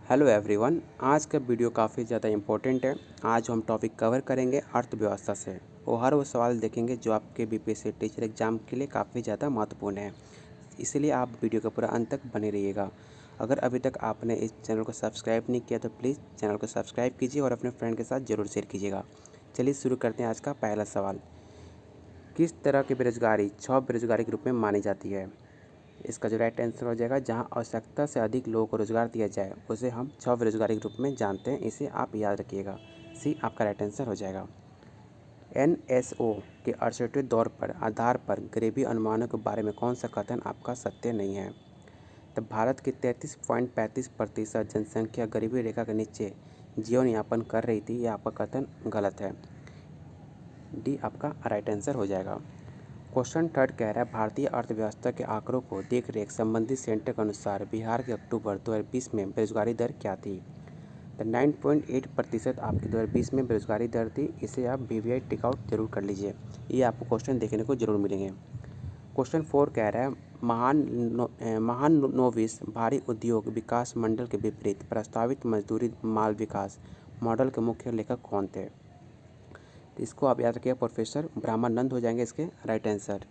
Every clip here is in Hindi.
Hello everyone. आज का वीडियो काफ़ी ज़्यादा इम्पोर्टेंट है। आज हम टॉपिक कवर करेंगे अर्थव्यवस्था से। वो सवाल देखेंगे जो आपके बीपीएससी टीचर एग्जाम के लिए काफ़ी ज़्यादा महत्वपूर्ण है। इसलिए आप वीडियो का पूरा अंत तक बने रहिएगा। अगर अभी तक आपने इस चैनल को सब्सक्राइब नहीं किया तो प्लीज़ चैनल को सब्सक्राइब कीजिए और अपने फ्रेंड के साथ ज़रूर शेयर कीजिएगा। चलिए शुरू करते हैं आज का पहला सवाल। किस तरह की बेरोजगारी छह बेरोजगारी के रूप में मानी जाती है? इसका जो राइट आंसर हो जाएगा, जहां आवश्यकता से अधिक लोगों को रोजगार दिया जाए उसे हम छह बेरोजगारी के रूप में जानते हैं। इसे आप याद रखिएगा। सी आपका राइट आंसर हो जाएगा। एनएसओ के 68वें दौर पर आधार पर गरीबी अनुमानों के बारे में कौन सा कथन आपका सत्य नहीं है? तो भारत की 33.35% जनसंख्या गरीबी रेखा के नीचे जीवन यापन कर रही थी। यह आपका कथन गलत है। डी आपका राइट आंसर हो जाएगा। क्वेश्चन थर्ड कह रहा है, भारतीय अर्थव्यवस्था के आंकड़ों को देख रेख संबंधी सेंटर के अनुसार बिहार के अक्टूबर 2020 में बेरोजगारी दर क्या थी? तो 9.8% आपकी 2020 में बेरोजगारी दर थी। इसे आप वीवीआई टिक आउट जरूर कर लीजिए। ये आपको क्वेश्चन देखने को जरूर मिलेंगे। क्वेश्चन फोर कह रहा है, महाननोविस भारी उद्योग विकास मंडल के विपरीत प्रस्तावित मजदूरी माल विकास मॉडल के मुख्य लेखक कौन थे? तो इसको आप याद रखिएगा, प्रोफेसर ब्रह्मानंद हो जाएंगे इसके राइट आंसर।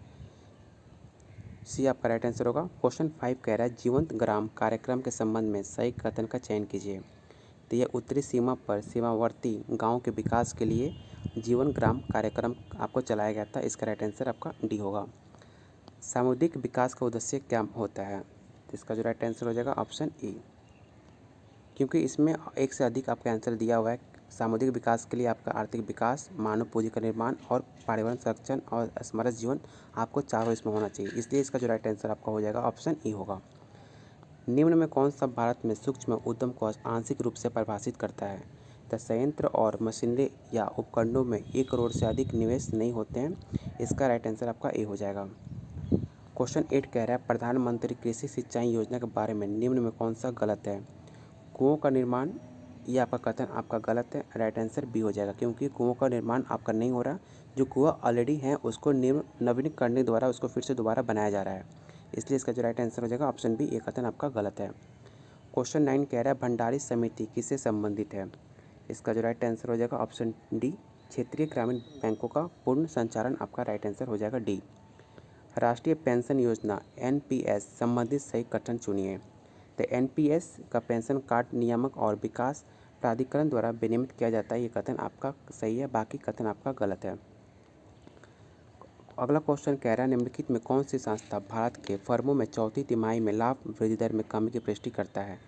सी आपका राइट आंसर होगा। क्वेश्चन 5 कह रहा है, जीवंत ग्राम कार्यक्रम के संबंध में सही कथन का चयन कीजिए। तो यह उत्तरी सीमा पर सीमावर्ती गांव के विकास के लिए जीवन ग्राम कार्यक्रम आपको चलाया गया था। इसका राइट आंसर आपका डी होगा। सामुदायिक विकास का उद्देश्य क्या होता है? तो इसका जो राइट आंसर हो जाएगा ऑप्शन ई, क्योंकि इसमें एक से अधिक आपका आंसर दिया हुआ है। सामुदायिक विकास के लिए आपका आर्थिक विकास, मानव पूंजी का निर्माण और पर्यावरण संरक्षण और समृद्ध जीवन, आपको चारों इसमें होना चाहिए। इसलिए इसका जो राइट आंसर आपका हो जाएगा ऑप्शन ई होगा। निम्न में कौन सा भारत में सूक्ष्म उद्यम को आंशिक रूप से परिभाषित करता है? तो संयंत्र और मशीनरी या उपकरणों में 1 करोड़ से अधिक निवेश नहीं होते हैं। इसका राइट आंसर आपका ए हो जाएगा। क्वेश्चन 8 कह रहा है, प्रधानमंत्री कृषि सिंचाई योजना के बारे में निम्न में कौन सा गलत है? कुओं का निर्माण, ये आपका कथन आपका गलत है। राइट आंसर बी हो जाएगा, क्योंकि कुओं का निर्माण आपका नहीं हो रहा। जो कुआं ऑलरेडी हैं उसको नवीनीकरण करने द्वारा उसको फिर से दोबारा बनाया जा रहा है। इसलिए इसका जो राइट आंसर हो जाएगा ऑप्शन बी, ये कथन आपका गलत है। क्वेश्चन 9 कह रहा है, भंडारी समिति किससे संबंधित है? इसका जो राइट आंसर हो जाएगा ऑप्शन डी, क्षेत्रीय ग्रामीण बैंकों का पूर्ण संचालन आपका राइट आंसर हो जाएगा डी। राष्ट्रीय पेंशन योजना एनपीएस संबंधित सही कथन चुनिए। तो एनपीएस का पेंशन कार्ड नियामक और विकास प्राधिकरण द्वारा विनियमित किया जाता है। ये कथन आपका सही है, बाकी कथन आपका गलत है। अगला क्वेश्चन कह रहा है, निम्नलिखित में कौन सी संस्था भारत के फर्मों में चौथी तिमाही में लाभ वृद्धि दर में कमी की पुष्टि करता है?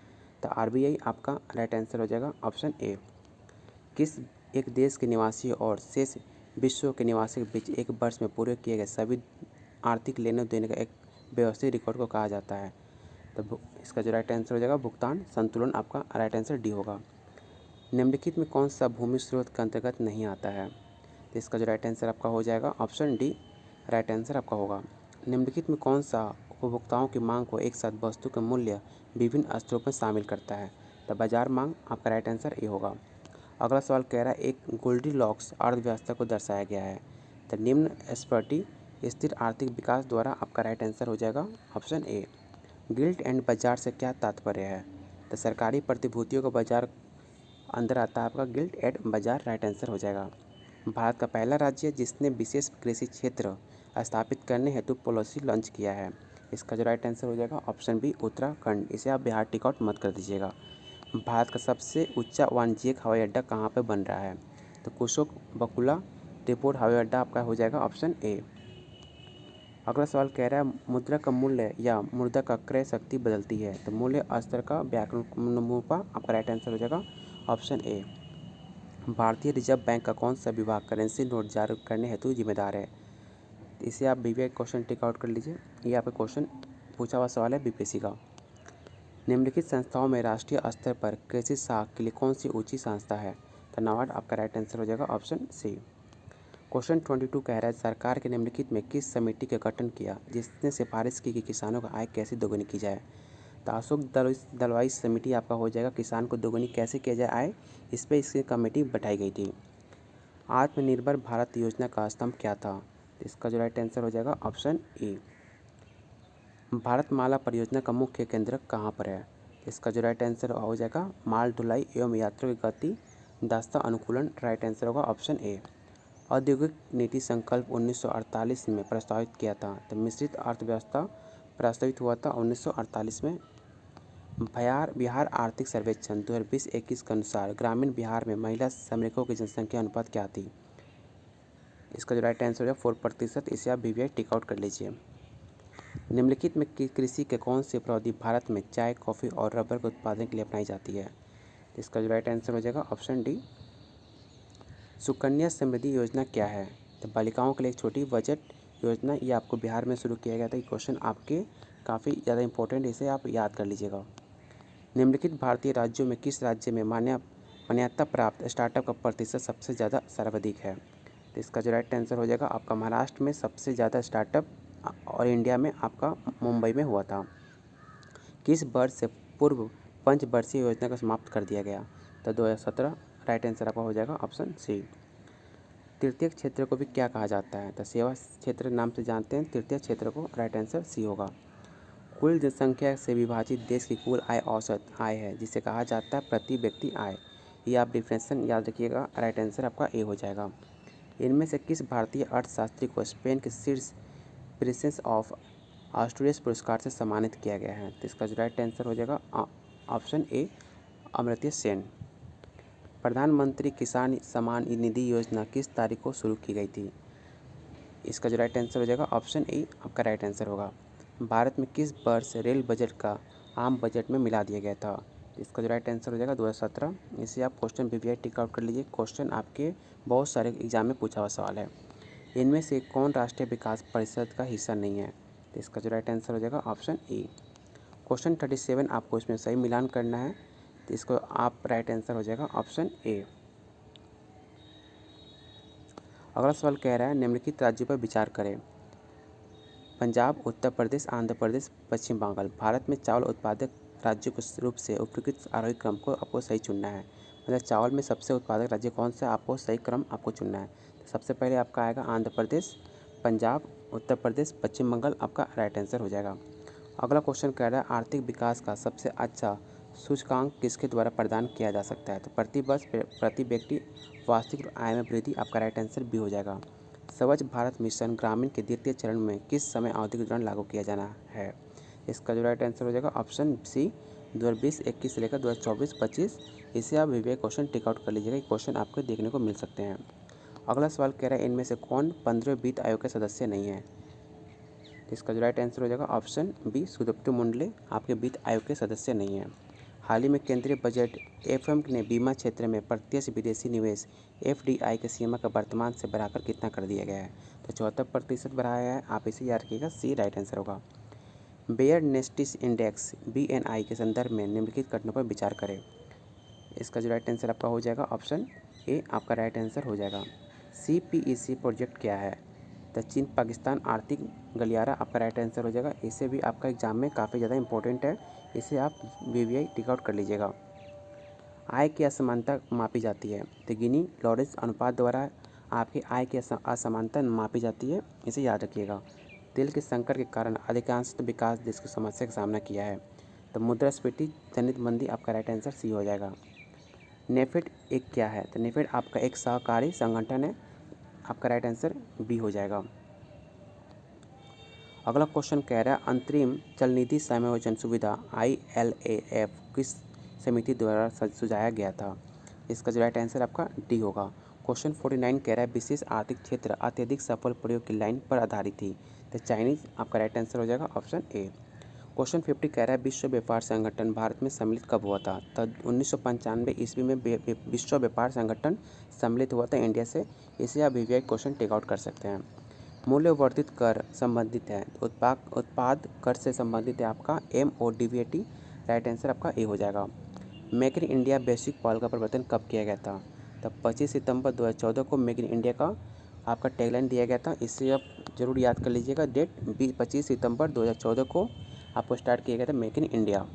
तो आरबीआई आपका राइट आंसर हो जाएगा ऑप्शन ए। किस एक देश के निवासी और शेष विश्व के निवासी के बीच एक वर्ष में पूरे किए गए सभी आर्थिक लेने देने का एक व्यवस्थित रिकॉर्ड को कहा जाता है? तो इसका जो राइट आंसर हो जाएगा भुगतान संतुलन, आपका राइट आंसर डी होगा। निम्नलिखित में कौन सा भूमि स्रोत के अंतर्गत नहीं आता है? तो इसका जो राइट आंसर आपका हो जाएगा ऑप्शन डी, राइट आंसर आपका होगा। निम्नलिखित में कौन सा उपभोक्ताओं की मांग को एक साथ वस्तु का मूल्य विभिन्न स्तरों पर शामिल करता है? तो बाजार मांग, आपका राइट आंसर ए होगा। अगला सवाल कह रहा है, एक गोल्डीलॉक्स अर्थव्यवस्था को दर्शाया गया है। तो निम्न स्पर्टी स्थिर आर्थिक विकास द्वारा आपका राइट आंसर हो जाएगा ऑप्शन ए। गिल्ट एंड बाजार से क्या तात्पर्य है? तो सरकारी प्रतिभूतियों का बाजार अंदर आता है आपका गिल्ट एंड बाजार, राइट आंसर हो जाएगा। भारत का पहला राज्य जिसने विशेष कृषि क्षेत्र स्थापित करने हेतु पॉलिसी लॉन्च किया है। इसका जो राइट आंसर हो जाएगा ऑप्शन बी, उत्तराखंड। इसे आप बिहार टिक आउट मत कर दीजिएगा। भारत का सबसे ऊंचा वाणिज्यिक हवाई अड्डा कहाँ पर बन रहा है? तो कुशोक बकुला त्रिपुर हवाई अड्डा आपका हो जाएगा ऑप्शन ए। अगला सवाल कह रहा है, मुद्रा का मूल्य या मुद्रा का क्रय शक्ति बदलती है। तो मूल्य स्तर का व्याकरणोपा, आपका राइट आंसर हो जाएगा ऑप्शन ए। भारतीय रिजर्व बैंक का कौन सा विभाग करेंसी नोट जारी करने हेतु जिम्मेदार है? इसे आप बीपीएससी क्वेश्चन टिक आउट कर लीजिए। ये आपका क्वेश्चन पूछा हुआ सवाल है बीपीएससी का। निम्नलिखित संस्थाओं में राष्ट्रीय स्तर पर कृषि साख के लिए कौन सी ऊंची संस्था है? तो नाबार्ड, आपका राइट आंसर हो जाएगा ऑप्शन सी। क्वेश्चन 22 कह रहा है, सरकार के निम्नलिखित में किस समिति का गठन किया जिसने सिफारिश की कि किसानों का आय कैसे दोगुनी की जाए? तो अशोक दलवाई समिति आपका हो जाएगा किसान को दोगुनी कैसे किया जाए आय, इस पर इसकी कमेटी बैठाई गई थी। आत्मनिर्भर भारत योजना का स्तंभ क्या था? तो इसका जो राइट आंसर हो जाएगा ऑप्शन ए। भारतमाला परियोजना का मुख्य केंद्र कहाँ पर है? इसका जो राइट आंसर हो जाएगा माल ढुलाई एवं यात्रियों की गति दस्ता अनुकूलन, राइट आंसर होगा ऑप्शन ए। औद्योगिक नीति संकल्प 1948 में प्रस्तावित किया था, तो मिश्रित अर्थव्यवस्था प्रस्तावित हुआ था 1948 में। बिहार आर्थिक सर्वेक्षण 2020-21 के अनुसार ग्रामीण बिहार में महिला श्रमिकों की जनसंख्या अनुपात क्या थी? इसका जो राइट आंसर है 4%। इसे आप वीवीआई टिक आउट कर लीजिए। निम्नलिखित में कृषि के कौन सी प्रौद्योगिकी भारत में चाय, कॉफ़ी और रबर के उत्पादन के लिए अपनाई जाती है? इसका जो राइट आंसर हो जाएगा ऑप्शन डी। सुकन्या समृद्धि योजना क्या है? तो बालिकाओं के लिए एक छोटी बजट योजना, ये आपको बिहार में शुरू किया गया था। ये क्वेश्चन आपके काफ़ी ज़्यादा इंपॉर्टेंट, इसे आप याद कर लीजिएगा। निम्नलिखित भारतीय राज्यों में किस राज्य में मान्यता प्राप्त स्टार्टअप का प्रतिशत सबसे ज़्यादा सर्वाधिक है? तो इसका जो राइट आंसर हो जाएगा आपका महाराष्ट्र में सबसे ज़्यादा स्टार्टअप और इंडिया में आपका मुंबई में हुआ था। किस वर्ष से पूर्व पंचवर्षीय योजना को समाप्त कर दिया गया? तो 2017। राइट आंसर आपका हो जाएगा ऑप्शन सी। तृतीय क्षेत्र को भी क्या कहा जाता है? तो सेवा क्षेत्र नाम से जानते हैं तृतीय क्षेत्र को, राइट आंसर सी होगा। कुल जनसंख्या से विभाजित देश की कुल आय औसत आय है, जिसे कहा जाता है प्रति व्यक्ति आय। ये आप डिफरेंशिएशन याद रखिएगा, राइट आंसर आपका ए हो जाएगा। इनमें से किस भारतीय अर्थशास्त्री को स्पेन के शीर्ष प्रिंसेस ऑफ आस्टूरियस पुरस्कार से सम्मानित किया गया है? तो इसका जो राइट आंसर हो जाएगा ऑप्शन ए, अमर्त्य सेन। प्रधानमंत्री किसान सम्मान निधि योजना किस तारीख को शुरू की गई थी? इसका जो राइट आंसर हो जाएगा ऑप्शन ए आपका राइट आंसर होगा। भारत में किस वर्ष रेल बजट का आम बजट में मिला दिया गया था? इसका जो राइट आंसर हो जाएगा 2017। इसे आप क्वेश्चन वीवीआई टिक आउट कर लीजिए, क्वेश्चन आपके बहुत सारे एग्जाम में पूछा हुआ सवाल है। इनमें से कौन राष्ट्रीय विकास परिषद का हिस्सा नहीं है? तो इसका जो राइट आंसर हो जाएगा ऑप्शन ए। क्वेश्चन 37 आपको इसमें सही मिलान करना है, तो इसको आप राइट आंसर हो जाएगा ऑप्शन ए। अगला सवाल कह रहा है निम्नलिखित राज्यों पर विचार करें। पंजाब, उत्तर प्रदेश, आंध्र प्रदेश, पश्चिम बंगाल। भारत में चावल उत्पादक राज्यों के रूप से उपयुक्त आरोही क्रम को आपको सही चुनना है। मतलब चावल में सबसे उत्पादक राज्य कौन सा, आपको सही क्रम आपको चुनना है। तो सबसे पहले आपका आएगा आंध्र प्रदेश, पंजाब, उत्तर प्रदेश, पश्चिम बंगाल, आपका राइट आंसर हो जाएगा। अगला क्वेश्चन कह रहा है आर्थिक विकास का सबसे अच्छा सूचकांक किसके द्वारा प्रदान किया जा सकता है? तो प्रति वर्ष प्रति व्यक्ति वार्षिक आय में वृद्धि, आपका राइट आंसर बी हो जाएगा। स्वच्छ भारत मिशन ग्रामीण के द्वितीय चरण में किस समय औद्योगिक ऋण लागू किया जाना है? इसका जो राइट आंसर हो जाएगा ऑप्शन सी, 2020-21 से लेकर 2024-25। इसे आप वीवीआई क्वेश्चन टिक आउट कर लीजिएगा, क्वेश्चन आपको देखने को मिल सकते हैं। अगला सवाल कह रहा है इनमें से कौन 15वें वित्त आयोग के सदस्य नहीं है? इसका जो राइट आंसर हो जाएगा ऑप्शन बी, सुदीप्तो मुंडले आपके वित्त आयोग के सदस्य नहीं हैं। हाल ही में केंद्रीय बजट एफएम ने बीमा क्षेत्र में प्रत्यक्ष विदेशी निवेश एफडीआई की सीमा का वर्तमान से बढ़ाकर कितना कर दिया गया है? तो 74% बढ़ाया है, आप इसे याद रखिएगा, सी राइट आंसर होगा। बेयर नेस्टिस इंडेक्स बीएनआई के संदर्भ में निम्नलिखित घटनाओं पर विचार करें। इसका जो राइट आंसर आपका हो जाएगा ऑप्शन ए, आपका राइट आंसर हो जाएगा। सीपीईसी प्रोजेक्ट क्या है? तो चीन पाकिस्तान आर्थिक गलियारा, आपका राइट आंसर हो जाएगा। इसे भी आपका एग्जाम में काफ़ी ज़्यादा इंपॉर्टेंट है, इसे आप वीवीआई टिक आउट कर लीजिएगा। आय की असमानता मापी जाती है, तो गिनी लॉरेंस अनुपात द्वारा आपकी आय की असमानता मापी जाती है, इसे याद रखिएगा। तेल के संकट के कारण अधिकांश विकास देश की समस्या का सामना किया है, तो मुद्रास्फीति जनित मंदी, आपका राइट आंसर सी हो जाएगा। नेफेड एक क्या है? तो नेफेड आपका एक सहकारी संगठन है, आपका राइट आंसर बी हो जाएगा। अगला क्वेश्चन कह रहा है अंतरिम चल निधि समायोजन सुविधा ILAF किस समिति द्वारा सुझाया गया था? इसका जो राइट आंसर आपका डी होगा। क्वेश्चन 49 कह रहा है विशेष आर्थिक क्षेत्र अत्यधिक सफल प्रयोग की लाइन पर आधारित थी, तो चाइनीज, आपका राइट आंसर हो जाएगा ऑप्शन ए। क्वेश्चन 50 कह रहा है विश्व व्यापार संगठन भारत में सम्मिलित कब हुआ था? तो 1995 ईस्वी में विश्व व्यापार संगठन सम्मिलित हुआ था इंडिया से, इसे आप वीवीआई क्वेश्चन टेक आउट कर सकते हैं। मूल्यवर्धित कर संबंधित है, उत्पाद कर से संबंधित है आपका MODVAT, राइट आंसर आपका ए हो जाएगा। मेक इन इंडिया बेसिक पहल का प्रवर्तन कब किया गया था? तब 25 सितंबर 2014 को मेक इन इंडिया का आपका टैगलाइन दिया गया था, इससे आप जरूर याद कर लीजिएगा डेट, 25 सितंबर 2014 को आपको स्टार्ट किया गया था मेक इन इंडिया।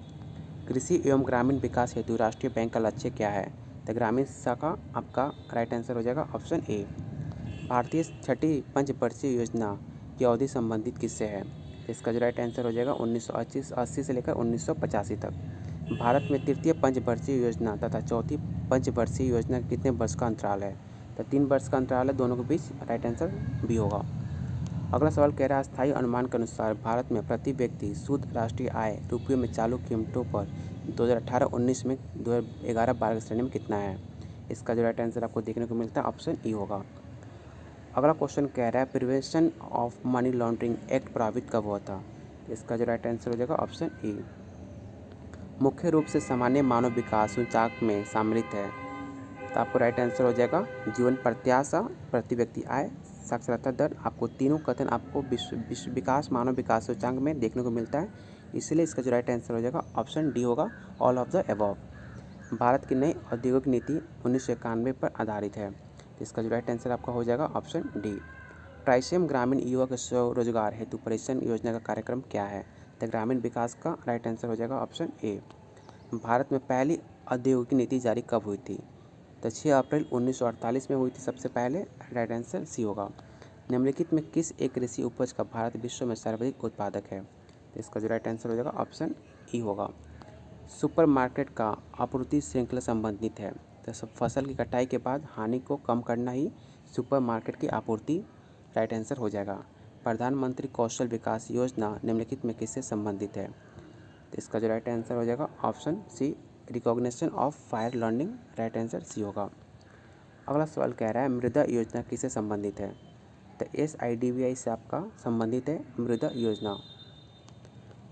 कृषि एवं ग्रामीण विकास हेतु राष्ट्रीय बैंक का लक्ष्य क्या है? तो ग्रामीण शाखा, आपका राइट आंसर हो जाएगा ऑप्शन ए। भारतीय छठी पंचवर्षीय योजना की अवधि संबंधित किससे है? इसका जो राइट आंसर हो जाएगा 1980 से लेकर 1985 तक। भारत में तृतीय पंचवर्षीय योजना तथा चौथी पंचवर्षीय योजना के कितने वर्ष का अंतराल है? तो 3 वर्ष का अंतराल है दोनों के बीच, राइट आंसर बी होगा। अगला सवाल कह रहा है स्थायी अनुमान के अनुसार भारत में प्रति व्यक्ति शुद्ध राष्ट्रीय आय रुपये में चालू कीमतों पर 2018-19 में 2011-12 की श्रेणी में कितना है? इसका जो राइट आंसर आपको देखने को मिलता है ऑप्शन ई होगा। अगला क्वेश्चन कह रहा है prevention of money laundering act प्रभावित कब हुआ था? इसका जो राइट आंसर हो जाएगा ऑप्शन ई। मुख्य रूप से सामान्य मानव विकास सूचकांक में सम्मिलित है, तो आपको राइट आंसर हो जाएगा जीवन प्रत्याशा, प्रति व्यक्ति आय, साक्षरता दर। आपको तीनों कथन आपको विश्व विकास मानव विकास सूचकांक में देखने को मिलता है, इसलिए इसका जो राइट आंसर हो जाएगा ऑप्शन डी होगा, all of the above. Bharat की नई औद्योगिक नीति 1991 पर आधारित है, तो इसका जो राइट आंसर आपका हो जाएगा ऑप्शन डी। ट्राइसेम ग्रामीण युवा के स्वरोजगार हेतु परिश्रम योजना का कार्यक्रम क्या है? तो ग्रामीण विकास का राइट आंसर हो जाएगा ऑप्शन ए। भारत में पहली औद्योगिक नीति जारी कब हुई थी? तो 6 अप्रैल 1948 में हुई थी सबसे पहले, राइट आंसर सी होगा। निम्नलिखित में किस एक कृषि उपज का भारत विश्व में सर्वाधिक उत्पादक है? तो इसका जो राइट आंसर हो जाएगा ऑप्शन ई होगा। सुपरमार्केट का आपूर्ति श्रृंखला संबंधित है, तो सब फसल की कटाई के बाद हानि को कम करना ही सुपरमार्केट की आपूर्ति, राइट आंसर हो जाएगा। प्रधानमंत्री कौशल विकास योजना निम्नलिखित में किससे संबंधित है? तो इसका जो राइट आंसर हो जाएगा option C, recognition of fire learning, right answer C होगा। अगला सवाल कह रहा है मृदा योजना किससे संबंधित है? तो SIDBI से आपका संबंधित है मृदा योजना।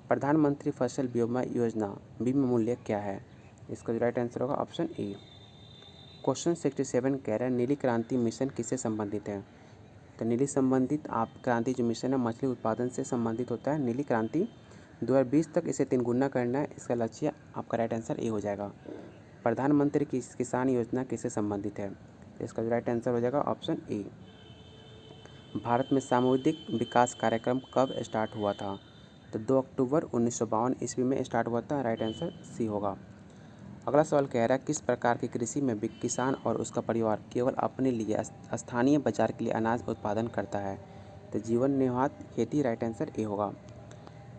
प्रधानमंत्री फसल बीमा योजना बीमा मूल्य क्या है? इसका जो राइट आंसर होगा ऑप्शन ए। क्वेश्चन 67 कह रहा है नीली क्रांति मिशन किससे संबंधित है? तो नीली संबंधित आप क्रांति जो मिशन है मछली उत्पादन से संबंधित होता है। नीली क्रांति 2020 तक इसे 3 गुना करना है, इसका लक्ष्य, आपका राइट आंसर ए हो जाएगा। प्रधानमंत्री किसान योजना किससे संबंधित है? तो इसका जो राइट आंसर हो जाएगा ऑप्शन ए। भारत में सामुदायिक विकास कार्यक्रम कब स्टार्ट हुआ था? तो 2 अक्टूबर 1952 ईस्वी में स्टार्ट हुआ था, राइट आंसर सी होगा। अगला सवाल कह रहा है किस प्रकार की कृषि में किसान और उसका परिवार केवल अपने लिए स्थानीय बाजार के लिए अनाज उत्पादन करता है? तो जीवन निर्वाह खेती, राइट आंसर ए होगा।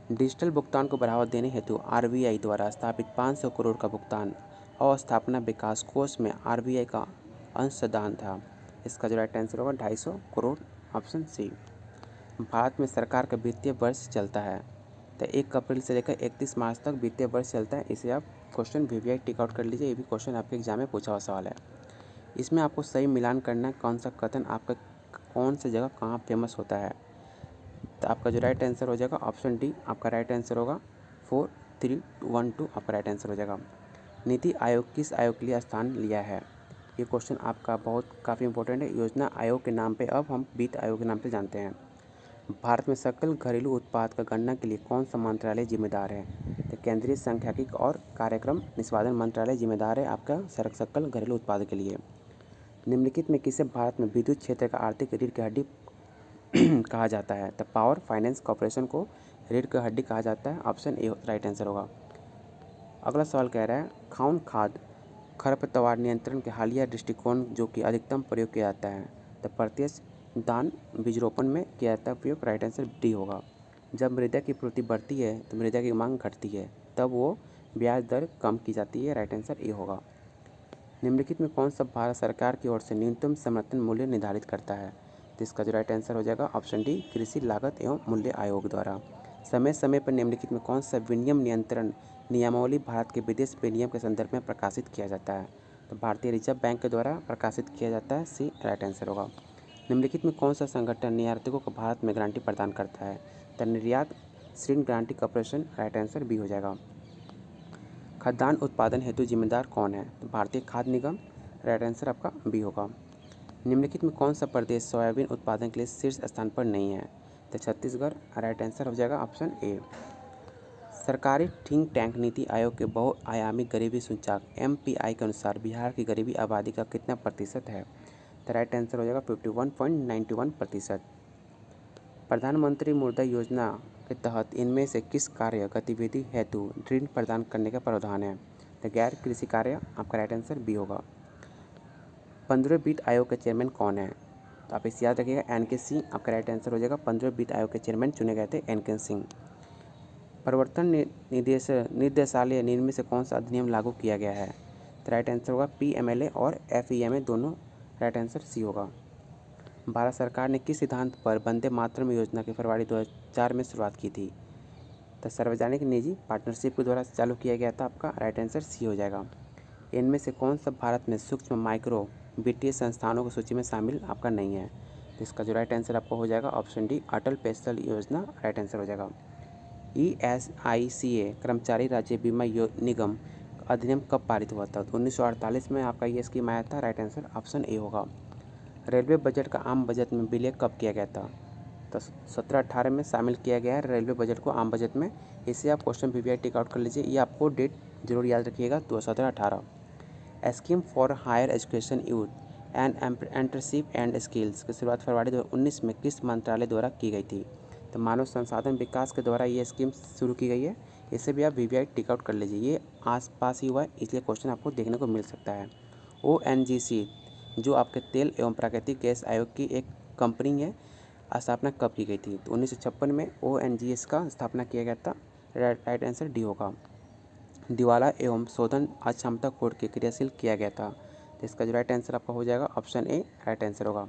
डिजिटल भुगतान को बढ़ावा देने हेतु RBI द्वारा स्थापित 500 करोड़ का भुगतान अवस्थापना विकास कोष में RBI का अंशदान था, इसका जो राइट आंसर होगा 250 करोड़, ऑप्शन सी। भारत में सरकार का वित्तीय वर्ष चलता है, तो 1 अप्रैल से लेकर 31 मार्च तक वित्तीय वर्ष चलता है। इसे आप क्वेश्चन VVI टिक आउट कर लीजिए, ये भी क्वेश्चन आपके एग्जाम में पूछा हुआ सवाल है। इसमें आपको सही मिलान करना है, कौन सा कथन आपका कौन सी जगह कहाँ फेमस होता है। तो आपका जो राइट आंसर हो जाएगा ऑप्शन डी, आपका राइट आंसर होगा 4312, आपका राइट आंसर हो जाएगा। नीति आयोग किस आयोग के लिए स्थान लिया है? ये क्वेश्चन आपका काफ़ी इंपॉर्टेंट है। योजना आयोग के नाम पे अब हम वित्त आयोग के नाम से जानते हैं। भारत में सकल घरेलू उत्पाद का गणना के लिए कौन सा मंत्रालय जिम्मेदार है? तो केंद्रीय सांख्यिकी और कार्यक्रम निष्पादन मंत्रालय जिम्मेदार है आपका सकल घरेलू उत्पाद के लिए। निम्नलिखित में किसे भारत में विद्युत क्षेत्र का आर्थिक रीढ़ की हड्डी कहा जाता है? तो पावर फाइनेंस कॉर्पोरेशन को रीढ़ की हड्डी कहा जाता है, ऑप्शन ए राइट आंसर होगा। अगला सवाल कह रहा है खाद्य खाद खरपतवार नियंत्रण के हालिया दृष्टिकोण जो कि अधिकतम प्रयोग किया जाता है? तो प्रत्यक्ष दान बीजरोपण में किया जाता है उपयोग, राइट आंसर डी होगा। जब मृदा की पूर्ति बढ़ती है तो मृदा की मांग घटती है, तब वो ब्याज दर कम की जाती है, राइट आंसर ए होगा। निम्नलिखित में कौन सा भारत सरकार की ओर से न्यूनतम समर्थन मूल्य निर्धारित करता है? तो इसका जो राइट आंसर हो जाएगा ऑप्शन डी, कृषि लागत एवं मूल्य आयोग द्वारा। समय समय पर निम्नलिखित में कौन सा विनियम नियंत्रण नियमावली भारत के विदेश विनियम के संदर्भ में प्रकाशित किया जाता है? तो भारतीय रिजर्व बैंक के द्वारा प्रकाशित किया जाता है, सी राइट आंसर होगा। निम्नलिखित में कौन सा संगठन निर्यातकों को भारत में गारंटी प्रदान करता है? तो निर्यात ऋण guarantee corporation, right answer B हो जाएगा। खाद्यान्न उत्पादन हेतु जिम्मेदार कौन है? तो भारतीय खाद्य निगम, राइट आंसर आपका बी होगा। निम्नलिखित में कौन सा प्रदेश सोयाबीन उत्पादन के लिए शीर्ष स्थान पर नहीं है? तो छत्तीसगढ़, राइट आंसर हो जाएगा ऑप्शन ए। सरकारी थिंक टैंक नीति आयोग के बहुआयामी गरीबी सूचकांक MPI के अनुसार बिहार की गरीबी आबादी का कितना प्रतिशत है? तो राइट आंसर हो जाएगा 51.91%। प्रधानमंत्री मुद्रा योजना के तहत इनमें से किस कार्य गतिविधि हेतु ऋण प्रदान करने का प्रावधान है? तो गैर कृषि कार्य, आपका राइट आंसर बी होगा। 15वें वित्त आयोग के चेयरमैन कौन है? तो आप इसे याद रखिएगा, NK सिंह, आपका राइट आंसर हो जाएगा। 15वें वित्त आयोग के चेयरमैन चुने गए थे NK सिंह। प्रवर्तन निर्देशालय इनमें से कौन सा अधिनियम लागू किया गया है? तो राइट आंसर होगा PMLA और FEMA, दोनों राइट आंसर सी होगा। भारत सरकार ने किस सिद्धांत पर वंदे मातरम योजना की फरवरी 2004 में शुरुआत की थी? तो सार्वजनिक निजी पार्टनरशिप के द्वारा चालू किया गया था, आपका राइट आंसर सी हो जाएगा। इनमें से कौन सा भारत में सूक्ष्म माइक्रो वित्तीय संस्थानों की सूची में शामिल आपका नहीं है? तो इसका जो राइट आंसर आपका हो जाएगा ऑप्शन डी, अटल पेंशन योजना राइट आंसर हो जाएगा। ESICA कर्मचारी राज्य बीमा निगम अधिनियम कब पारित हुआ था? तो 1948 में आपका ये स्कीम आया था, राइट आंसर ऑप्शन ए होगा। रेलवे बजट का आम बजट में विलय कब किया गया था? तो 17-18 में शामिल किया गया है रेलवे बजट को आम बजट में। इसे आप क्वेश्चन PBI टिक आउट कर लीजिए, ये आपको डेट जरूर याद रखिएगा, 2017-18। Scheme for higher education youth and internship and skills की शुरुआत फरवरी 2019 में किस मंत्रालय द्वारा की गई थी? तो मानव संसाधन विकास के द्वारा ये स्कीम शुरू की गई है। इसे भी आप PBI टिक आउट कर लीजिए, ये आसपास ही हुआ है, इसलिए क्वेश्चन आपको देखने को मिल सकता है। ONGC जो आपके तेल एवं प्राकृतिक गैस आयोग की एक कंपनी है, स्थापना कब की गई थी? तो 1956 में ONGS का स्थापना किया गया था, राइट आंसर डी होगा। दिवाला एवं शोधन अक्षमता कोड के क्रियाशील किया गया था, तो इसका जो राइट आंसर आपका हो जाएगा ऑप्शन ए राइट आंसर होगा।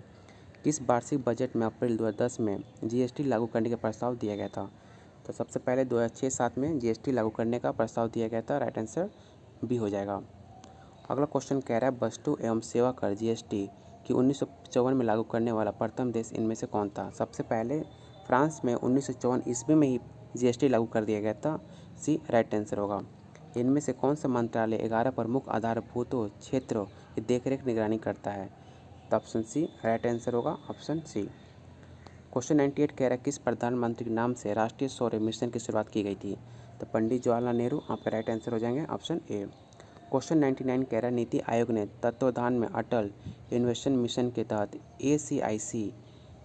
किस वार्षिक बजट में अप्रैल 2010 में GST लागू करने का प्रस्ताव दिया गया था? तो सबसे पहले 2006-07 में GST लागू करने का प्रस्ताव दिया गया था, राइट आंसर बी हो जाएगा। अगला क्वेश्चन कह रहा है वस्तु एवं सेवा कर GST की 1954 में लागू करने वाला प्रथम देश इनमें से कौन था? सबसे पहले फ्रांस में 1954 ईस्वी में ही GST लागू कर दिया गया था, सी राइट आंसर होगा। इनमें से कौन सा मंत्रालय 11 प्रमुख आधारभूत क्षेत्रों की देखरेख निगरानी करता है? तो ऑप्शन सी राइट आंसर होगा, ऑप्शन सी। क्वेश्चन 98 कह रहा है किस प्रधानमंत्री के नाम से राष्ट्रीय सौर मिशन की शुरुआत की गई थी? तो पंडित जवाहरलाल नेहरू आपका राइट आंसर हो जाएंगे, ऑप्शन ए। क्वेश्चन 99 कह रहा है नीति आयोग ने तत्वावधान में अटल इनोवेशन मिशन के तहत ACIC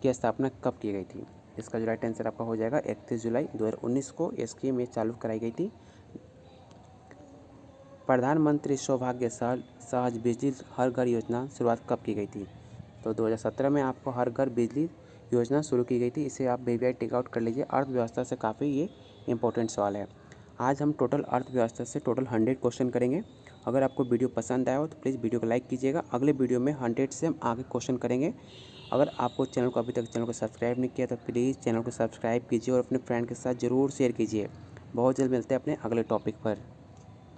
की स्थापना कब की गई थी? इसका जो राइट आंसर आपका हो जाएगा 31 जुलाई 2019 को ये स्कीम ये चालू कराई गई थी। प्रधानमंत्री सौभाग्य सहज बिजली हर घर योजना शुरुआत कब की गई थी? तो 2017 में आपको हर घर बिजली योजना शुरू की गई थी, इसे आप PBI टिक आउट कर लीजिए। अर्थव्यवस्था से काफ़ी ये इंपॉर्टेंट सवाल है। आज हम टोटल अर्थव्यवस्था से टोटल 100 क्वेश्चन करेंगे। अगर आपको वीडियो पसंद आया हो तो प्लीज़ वीडियो को लाइक कीजिएगा। अगले वीडियो में 100 से हम आगे क्वेश्चन करेंगे। अगर आपको चैनल को अभी तक चैनल को सब्सक्राइब नहीं किया तो प्लीज़ चैनल को सब्सक्राइब कीजिए और अपने फ्रेंड के साथ ज़रूर शेयर कीजिए। बहुत जल्द मिलते हैं अपने अगले टॉपिक पर।